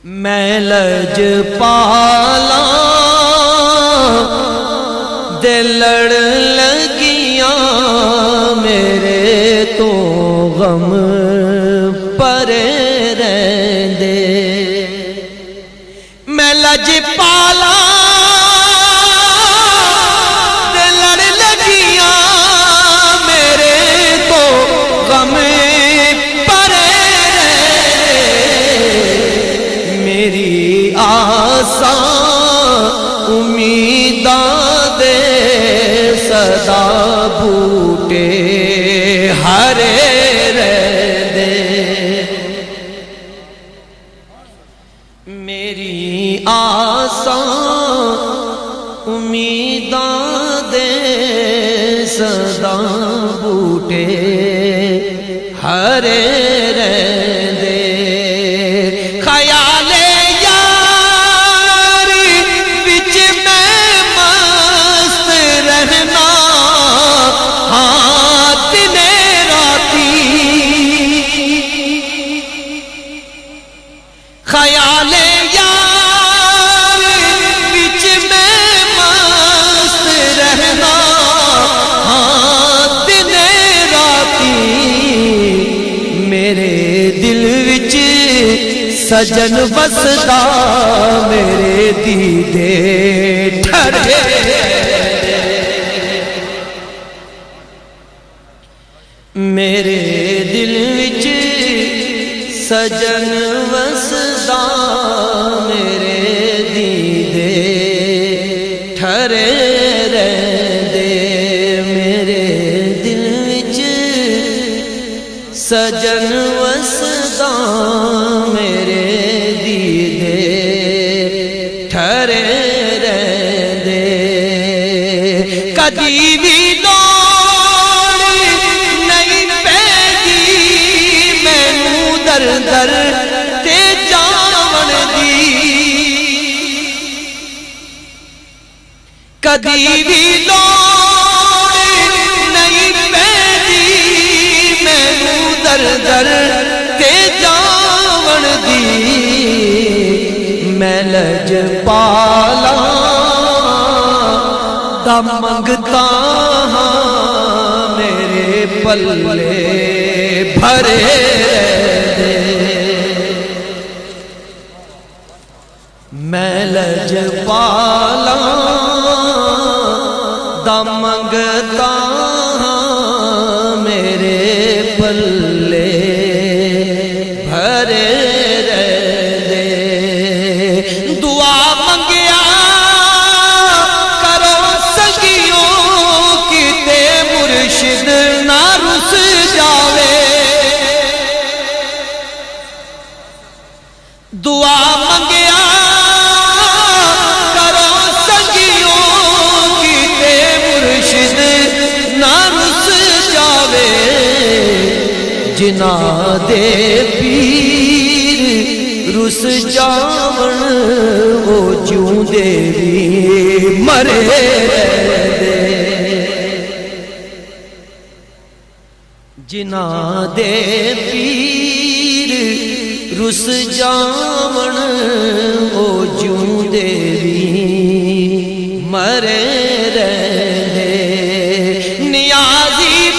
میں لج پالا دے لڑ لگیاں میرے تو غم پرے رہندے میں لج پالا دے لڑ لگیاں میرے تو غم پرے رہندے میری آساں امیداں دے صدا بوٹے ہرے رہندے میری آساں امیداں دے صدا بوٹے ہرے رہندے خیال خیال یار وچ میں مست رہنا ہاں دن راتی میرے دل وچ سجن وسدا میرے دیدے ٹھرے میرے دل وچ سجن وسدا میرے دیدے ٹھرے رہندے میرے دل وچ سجن وسدا میرے دیدے ٹھرے رہندے کدی بھی در تے جاون دی کدی بھی لوڑ نہیں پیندی مینوں در در تے جاون دی میں لج پالا دا منگتا ہاں میرے پلے بھرے میں لج پالا دا منگتا میرے پلے بھرے رہندے دعا منگیا کرو سنگیوں کتے مرشد نہ رس جاوے دعا منگیا جنا دے پیر رس جاون وہ جوں دے بھی مرے رہندے جنا دے پیر رس جاون وہ جوں دے بھی مرے رہندے نیازی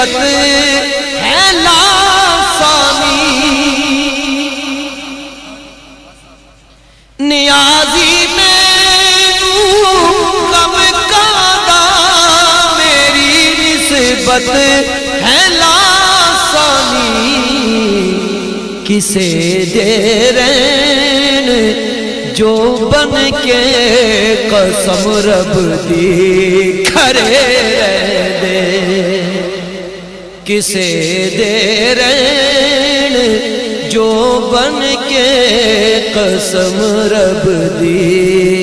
ہے لاسانی نیازی مینوں غم کادا میری نسبت ہے لاسانی کسے دے رین جو بن کے قسم رب دی کھرے رہندے کسے دے رین جو بن کے قسم رب دی